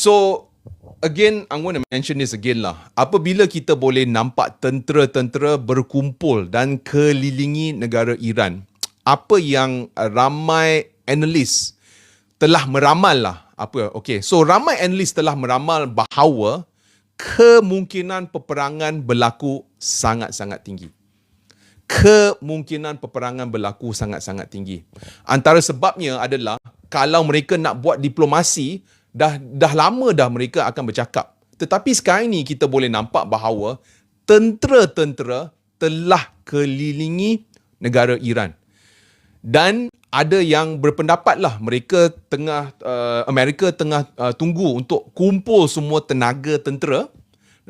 So again, I'm going to mention this again lah. Apabila kita boleh nampak tentera-tentera berkumpul dan kelilingi negara Iran, apa yang ramai analis telah meramal lah. So ramai analis telah meramal bahawa kemungkinan peperangan berlaku sangat-sangat tinggi. Kemungkinan peperangan berlaku sangat-sangat tinggi. Antara sebabnya adalah kalau mereka nak buat diplomasi, dah lama dah mereka akan bercakap. Tetapi sekarang ni kita boleh nampak bahawa tentera-tentera telah kelilingi negara Iran. Dan ada yang berpendapat lah Amerika tengah tunggu untuk kumpul semua tenaga tentera,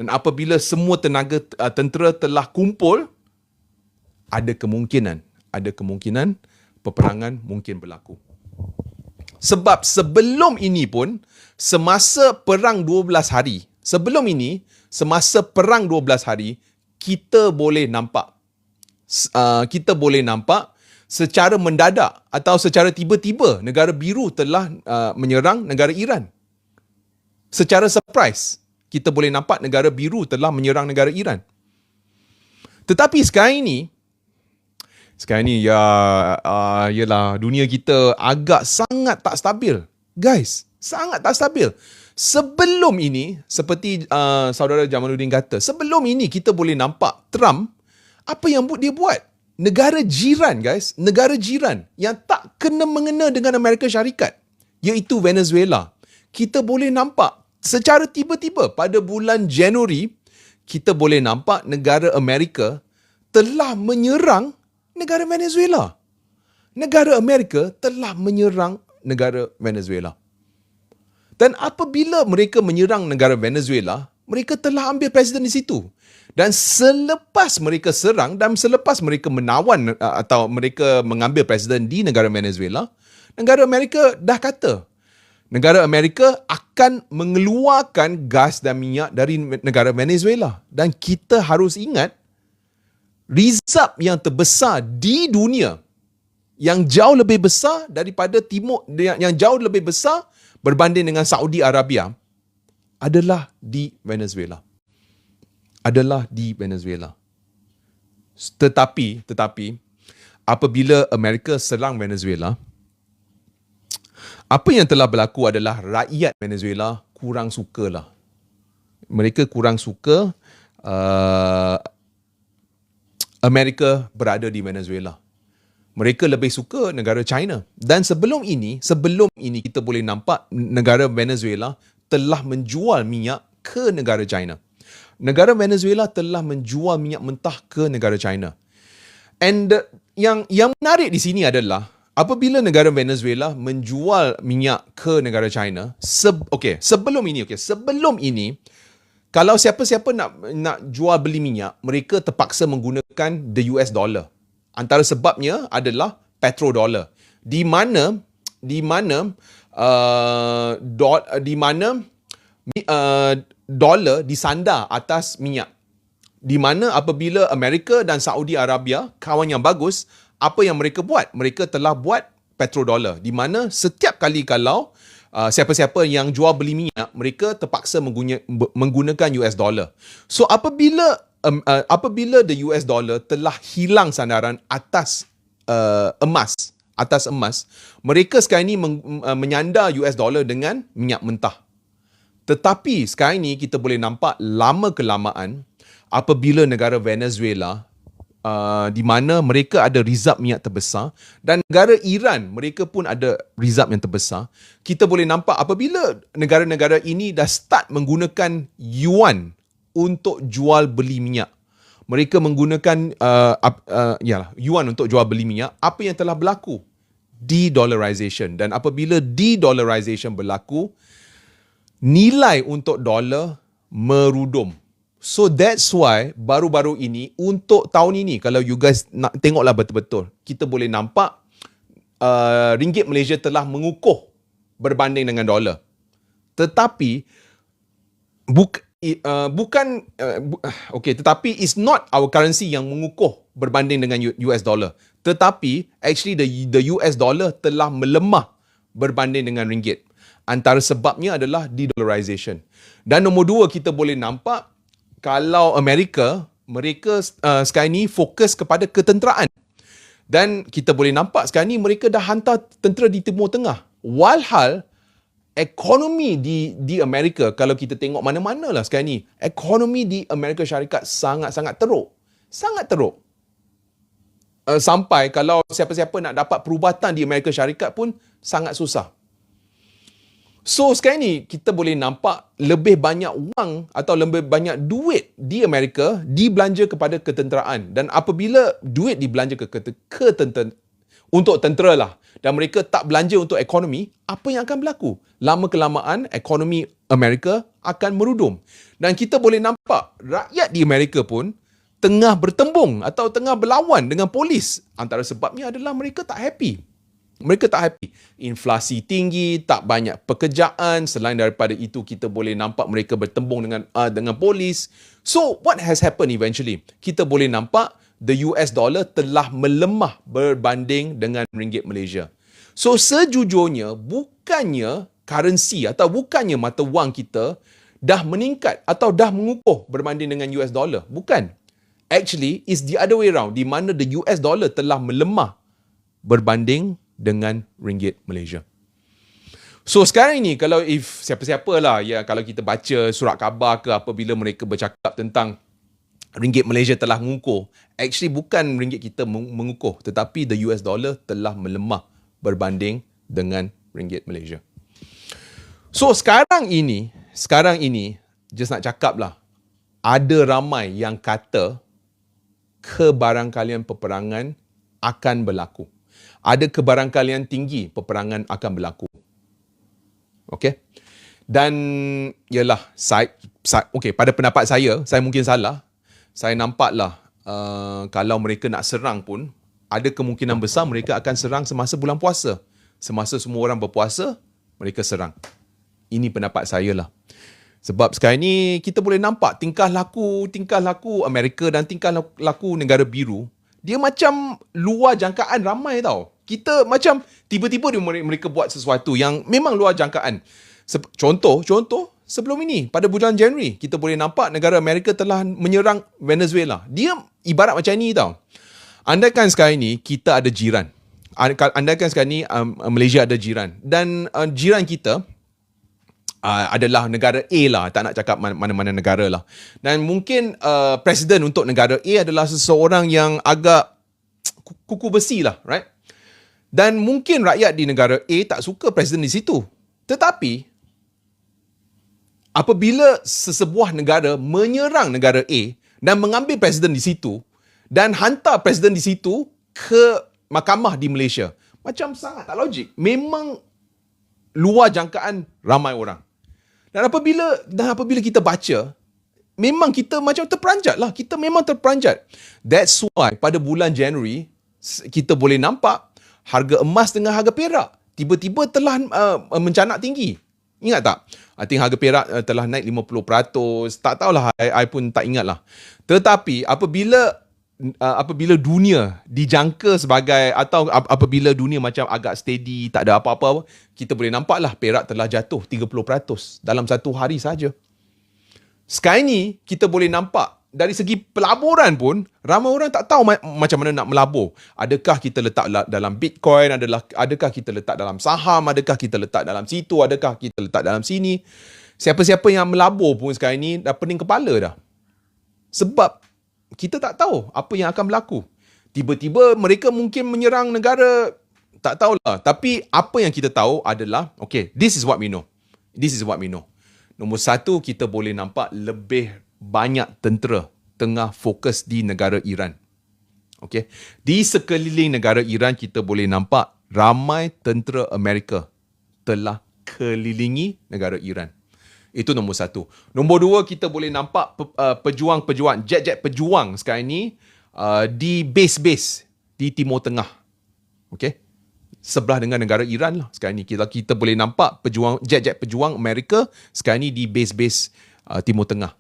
dan apabila semua tenaga tentera telah kumpul, ada kemungkinan peperangan mungkin berlaku. Sebab sebelum ini pun, semasa perang 12 hari, kita boleh nampak secara mendadak atau secara tiba-tiba negara biru telah menyerang negara Iran. Secara surprise, kita boleh nampak negara biru telah menyerang negara Iran. Tetapi sekarang ini yalah, dunia kita agak sangat tak stabil. Guys, sangat tak stabil. Sebelum ini, seperti saudara Jamaluddin kata, sebelum ini kita boleh nampak Trump, apa yang dia buat? Negara jiran, guys, negara jiran yang tak kena-mengena dengan Amerika Syarikat, iaitu Venezuela. Kita boleh nampak secara tiba-tiba pada bulan Januari, kita boleh nampak negara Amerika telah menyerang negara Venezuela. Negara Amerika telah menyerang negara Venezuela. Dan apabila mereka menyerang negara Venezuela, mereka telah ambil presiden di situ. Dan selepas mereka serang dan selepas mereka menawan atau mereka mengambil presiden di negara Venezuela, negara Amerika dah kata negara Amerika akan mengeluarkan gas dan minyak dari negara Venezuela. Dan kita harus ingat, rizab yang terbesar di dunia, yang jauh lebih besar daripada timur, yang jauh lebih besar berbanding dengan Saudi Arabia, adalah di Venezuela. Tetapi apabila Amerika serang Venezuela, apa yang telah berlaku adalah rakyat Venezuela kurang sukalah. Mereka kurang suka Amerika berada di Venezuela. Mereka lebih suka negara China. Dan sebelum ini kita boleh nampak negara Venezuela telah menjual minyak ke negara China. Negara Venezuela telah menjual minyak mentah ke negara China. And yang menarik di sini adalah apabila negara Venezuela menjual minyak ke negara China, sebelum ini kalau siapa-siapa nak jual beli minyak, mereka terpaksa menggunakan the US dollar. Antara sebabnya adalah petrodollar, di mana dolar disandar atas minyak. Di mana apabila Amerika dan Saudi Arabia, kawan yang bagus, apa yang mereka buat? Mereka telah buat petrodollar, di mana setiap kali kalau siapa-siapa yang jual beli minyak, mereka terpaksa menggunakan US dollar. So apabila the US dollar telah hilang sandaran atas emas, mereka sekarang ini menyandar US dollar dengan minyak mentah. Tetapi sekarang ini kita boleh nampak lama kelamaan apabila negara Venezuela, di mana mereka ada rizab minyak terbesar, dan negara Iran, mereka pun ada rizab yang terbesar, kita boleh nampak apabila negara-negara ini dah start menggunakan yuan untuk jual beli minyak, mereka menggunakan yuan untuk jual beli minyak, apa yang telah berlaku? De-dollarization. Dan apabila de-dollarization berlaku, nilai untuk dolar merudum. So that's why baru-baru ini, untuk tahun ini, kalau you guys nak tengoklah betul-betul, kita boleh nampak ringgit Malaysia telah mengukuh berbanding dengan dolar. Tetapi tetapi it's not our currency yang mengukuh berbanding dengan US dollar. Tetapi actually the US dollar telah melemah berbanding dengan ringgit. Antara sebabnya adalah de-dollarization. Dan nombor dua, kita boleh nampak kalau Amerika, mereka sekarang ni fokus kepada ketenteraan. Dan kita boleh nampak sekarang ni mereka dah hantar tentera di Timur Tengah. Walhal ekonomi di Amerika, kalau kita tengok mana-mana lah sekarang ni, ekonomi di Amerika Syarikat sangat-sangat teruk. Sangat teruk. Sampai kalau siapa-siapa nak dapat perubatan di Amerika Syarikat pun sangat susah. So sekarang ni kita boleh nampak lebih banyak wang atau lebih banyak duit di Amerika dibelanja kepada ketenteraan. Dan apabila duit dibelanja untuk tentera lah, dan mereka tak belanja untuk ekonomi, apa yang akan berlaku? Lama kelamaan ekonomi Amerika akan merudum. Dan kita boleh nampak rakyat di Amerika pun tengah bertembung atau tengah berlawan dengan polis. Antara sebabnya adalah mereka tak happy. Mereka tak happy. Inflasi tinggi, tak banyak pekerjaan. Selain daripada itu, kita boleh nampak mereka bertembung dengan polis. So, what has happened eventually? Kita boleh nampak the US dollar telah melemah berbanding dengan ringgit Malaysia. So, sejujurnya, bukannya currency atau bukannya mata wang kita dah meningkat atau dah mengukuh berbanding dengan US dollar. Bukan. Actually, it's the other way around, di mana the US dollar telah melemah berbanding dengan ringgit Malaysia. So sekarang ini, kalau siapa-siapa lah, ya, kalau kita baca surat khabar ke apabila mereka bercakap tentang ringgit Malaysia telah mengukuh, actually bukan ringgit kita mengukuh, tetapi the US dollar telah melemah berbanding dengan ringgit Malaysia. So sekarang ini, just nak cakap lah, ada ramai yang kata kebarangkalian peperangan akan berlaku. Ada kebarangkalian tinggi peperangan akan berlaku. Okey. Dan yalah, pada pendapat saya mungkin salah. Saya nampaklah kalau mereka nak serang pun, ada kemungkinan besar mereka akan serang semasa bulan puasa. Semasa semua orang berpuasa, mereka serang. Ini pendapat saya lah. Sebab sekarang ni kita boleh nampak tingkah laku Amerika dan tingkah laku negara biru, dia macam luar jangkaan ramai tau. Kita macam tiba-tiba mereka buat sesuatu yang memang luar jangkaan. Contoh sebelum ini, pada bulan Januari, kita boleh nampak negara Amerika telah menyerang Venezuela. Dia ibarat macam ni tau. Andaikan sekarang ni kita ada jiran. Andaikan sekarang ni Malaysia ada jiran. Dan jiran kita adalah negara A lah, tak nak cakap mana-mana negara lah. Dan mungkin presiden untuk negara A adalah seseorang yang agak kuku besi lah, right? Dan mungkin rakyat di negara A tak suka presiden di situ. Tetapi apabila sesebuah negara menyerang negara A dan mengambil presiden di situ dan hantar presiden di situ ke mahkamah di Malaysia, macam sangat tak logik. Memang luar jangkaan ramai orang. Dan apabila kita baca, memang kita macam terperanjat lah. Kita memang terperanjat. That's why pada bulan Januari, kita boleh nampak harga emas dengan harga perak tiba-tiba telah mencanak tinggi. Ingat tak? I think harga perak telah naik 50%. Tak tahulah, I pun tak ingat lah. Tetapi apabila dunia dijangka sebagai, atau apabila dunia macam agak steady, tak ada apa-apa, kita boleh nampak lah perak telah jatuh 30% dalam satu hari saja. Sekarang ni kita boleh nampak dari segi pelaburan pun, ramai orang tak tahu macam mana nak melabur. Adakah kita letak dalam Bitcoin, adakah kita letak dalam saham, adakah kita letak dalam situ, adakah kita letak dalam sini. Siapa-siapa yang melabur pun sekarang ni dah pening kepala dah. Sebab kita tak tahu apa yang akan berlaku. Tiba-tiba mereka mungkin menyerang negara, tak tahulah. Tapi apa yang kita tahu adalah, okay, this is what we know. Nombor satu, kita boleh nampak lebih banyak tentera tengah fokus di negara Iran. Okay. Di sekeliling negara Iran, kita boleh nampak ramai tentera Amerika telah kelilingi negara Iran. Itu nombor satu. Nombor dua, kita boleh nampak pejuang-pejuang, jet-jet pejuang sekarang ni di base-base di Timur Tengah. Okay. Sebelah dengan negara Iran lah. Sekarang ni kita boleh nampak jet-jet pejuang Amerika sekarang ni di base-base Timur Tengah.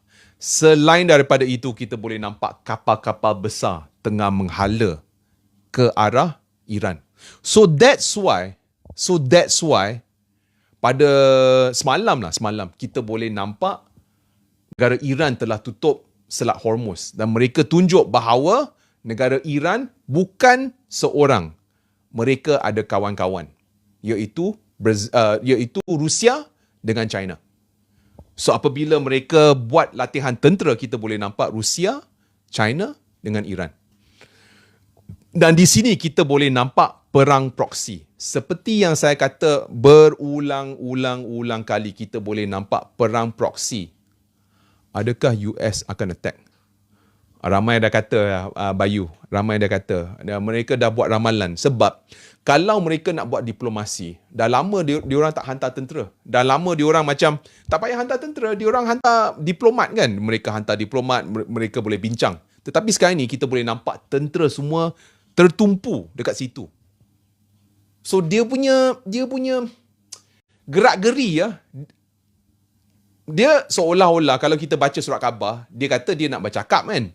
Selain daripada itu, kita boleh nampak kapal-kapal besar tengah menghala ke arah Iran. So that's why pada semalam kita boleh nampak negara Iran telah tutup Selat Hormuz dan mereka tunjuk bahawa negara Iran bukan seorang. Mereka ada kawan-kawan, iaitu Rusia dengan China. So apabila mereka buat latihan tentera, kita boleh nampak Rusia, China dengan Iran. Dan di sini kita boleh nampak perang proksi. Seperti yang saya kata berulang-ulang kali, kita boleh nampak perang proksi. Adakah US akan attack? Ramai dah kata, Bayu. Ramai dah kata. Mereka dah buat ramalan. Sebab kalau mereka nak buat diplomasi, dah lama diorang tak hantar tentera. Dah lama diorang macam, tak payah hantar tentera, diorang hantar diplomat kan. Mereka hantar diplomat, mereka boleh bincang. Tetapi sekarang ni kita boleh nampak tentera semua tertumpu dekat situ. So dia punya gerak-geri ya. Dia seolah-olah kalau kita baca surat khabar, dia kata dia nak bercakap kan.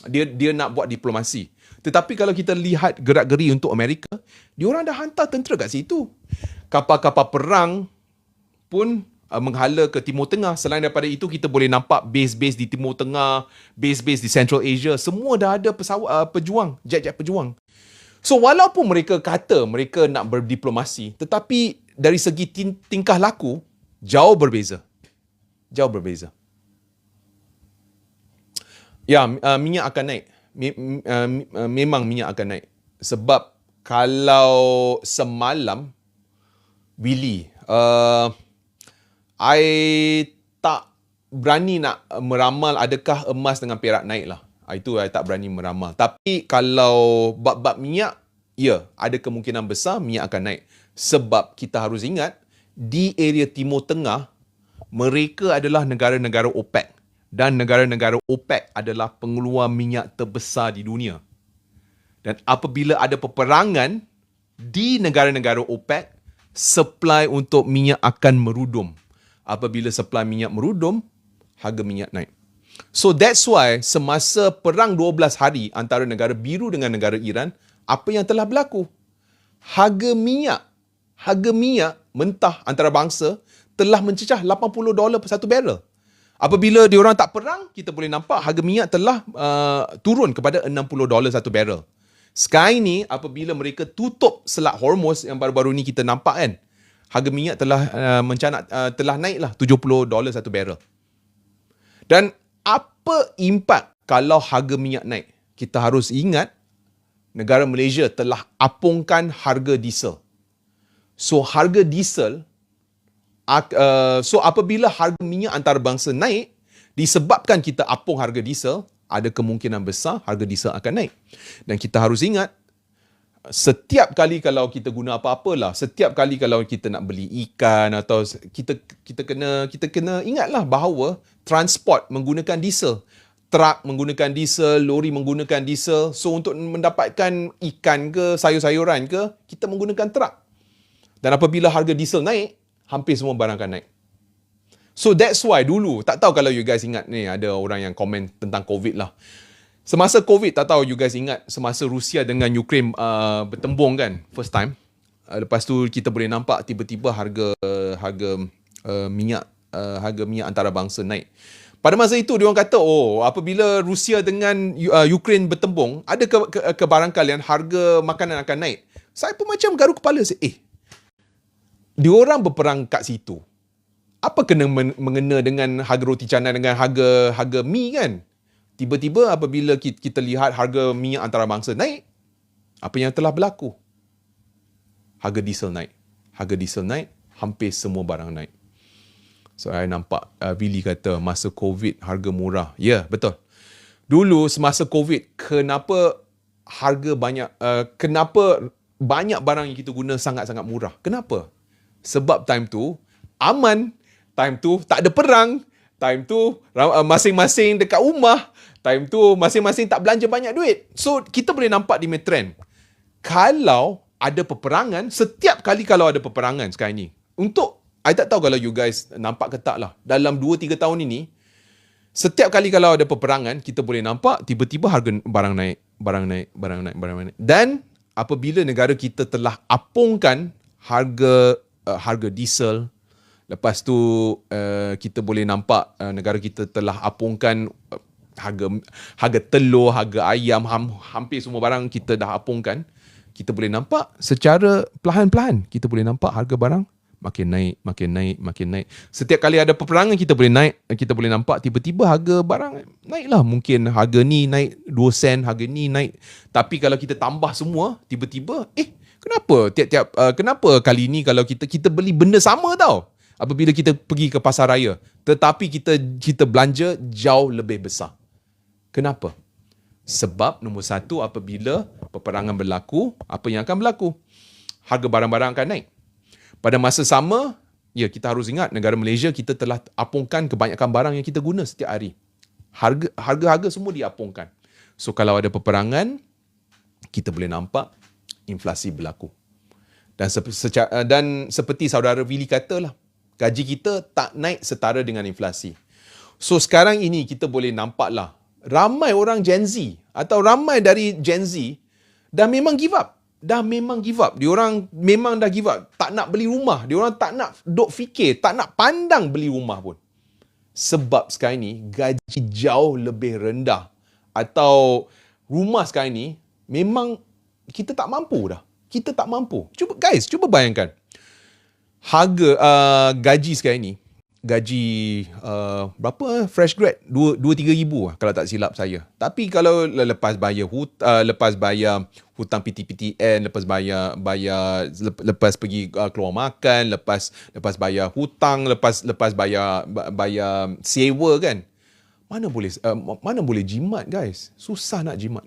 Dia nak buat diplomasi. Tetapi kalau kita lihat gerak-geri untuk Amerika, diorang dah hantar tentera kat situ. Kapal-kapal perang pun menghala ke Timur Tengah. Selain daripada itu, kita boleh nampak base-base di Timur Tengah, base-base di Central Asia, semua dah ada pesawat pejuang, jet-jet pejuang. So walaupun mereka kata mereka nak berdiplomasi, tetapi dari segi tingkah laku jauh berbeza. Ya, minyak akan naik. Memang minyak akan naik. Sebab kalau semalam, Willy, I tak berani nak meramal adakah emas dengan perak naik lah. Itu I tak berani meramal. Tapi kalau bab-bab minyak, ya, ada kemungkinan besar minyak akan naik. Sebab kita harus ingat, di area Timur Tengah, mereka adalah negara-negara OPEC. Dan negara-negara OPEC adalah pengeluar minyak terbesar di dunia. Dan apabila ada peperangan di negara-negara OPEC, supply untuk minyak akan merudum. Apabila supply minyak merudum, harga minyak naik. So that's why semasa perang 12 hari antara negara biru dengan negara Iran, apa yang telah berlaku? Harga minyak mentah antarabangsa telah mencecah $80 per satu barrel. Apabila diorang tak perang, kita boleh nampak harga minyak telah turun kepada $60 satu barrel. Sekarang ni, apabila mereka tutup Selat Hormuz yang baru-baru ni kita nampak kan, harga minyak telah telah naiklah $70 satu barrel. Dan apa impak kalau harga minyak naik? Kita harus ingat, negara Malaysia telah apungkan harga diesel. So harga diesel, apabila harga minyak antarabangsa naik, disebabkan kita apung harga diesel, ada kemungkinan besar harga diesel akan naik. Dan kita harus ingat, setiap kali kalau kita guna apa-apalah, setiap kali kalau kita nak beli ikan atau kita kena ingatlah bahawa transport menggunakan diesel. Truk menggunakan diesel, lori menggunakan diesel. So untuk mendapatkan ikan ke sayur-sayuran ke, kita menggunakan truk. Dan apabila harga diesel naik, hampir semua barang akan naik. So that's why dulu, tak tahu kalau you guys ingat ni, ada orang yang komen tentang COVID lah. Semasa COVID, tak tahu you guys ingat, semasa Rusia dengan Ukraine bertembung kan, first time. Lepas tu kita boleh nampak tiba-tiba harga minyak antarabangsa naik. Pada masa itu, diorang kata, apabila Rusia dengan Ukraine bertembung, ada kebarangkalian harga makanan akan naik. Saya pun macam garu kepala, diorang berperang kat situ. Apa kena mengena dengan harga roti canai dengan harga mi kan? Tiba-tiba apabila kita lihat harga minyak antarabangsa naik, apa yang telah berlaku? Harga diesel naik. Harga diesel naik, hampir semua barang naik. So, saya nampak Billy kata masa COVID harga murah. Ya, betul. Dulu semasa COVID, kenapa banyak barang yang kita guna sangat-sangat murah? Kenapa? Sebab time tu aman, time tu tak ada perang, time tu masing-masing dekat rumah, time tu masing-masing tak belanja banyak duit. So kita boleh nampak di trend. Kalau ada peperangan, setiap kali kalau ada peperangan sekarang ni, I tak tahu kalau you guys nampak ke tak lah, dalam 2-3 tahun ini, setiap kali kalau ada peperangan, kita boleh nampak tiba-tiba harga barang naik. Dan apabila negara kita telah apungkan harga diesel, Lepas tu kita boleh nampak negara kita telah apungkan harga telur, harga ayam, hampir semua barang kita dah apungkan. Kita boleh nampak secara perlahan-perlahan kita boleh nampak harga barang makin naik. Setiap kali ada peperangan kita boleh nampak tiba-tiba harga barang naiklah. Mungkin harga ni naik 2 sen, harga ni naik. Tapi kalau kita tambah semua, tiba-tiba kenapa kali ni kalau kita beli benda sama tau apabila kita pergi ke pasar raya, tetapi kita belanja jauh lebih besar. Kenapa? Sebab nombor satu, apabila peperangan berlaku, apa yang akan berlaku? Harga barang-barang akan naik. Pada masa sama, kita harus ingat negara Malaysia kita telah apungkan kebanyakan barang yang kita guna setiap hari. Harga-harga semua diapungkan. So kalau ada peperangan, kita boleh nampak inflasi berlaku. Dan seperti saudara Willy katalah, gaji kita tak naik setara dengan inflasi. So sekarang ini kita boleh nampaklah ramai orang Gen Z atau ramai dari Gen Z dah memang give up. Diorang memang dah give up. Tak nak beli rumah. Diorang tak nak duk fikir. Tak nak pandang beli rumah pun. Sebab sekarang ni gaji jauh lebih rendah. Atau rumah sekarang ni memang kita tak mampu dah. Kita tak mampu. Cuba bayangkan. Harga gaji sekarang ni. Gaji berapa fresh grad 2-3 ribu kalau tak silap saya. Tapi kalau lepas bayar hutang PTPTN, lepas pergi keluar makan, lepas bayar hutang, lepas bayar sewa kan, mana boleh jimat guys. Susah nak jimat.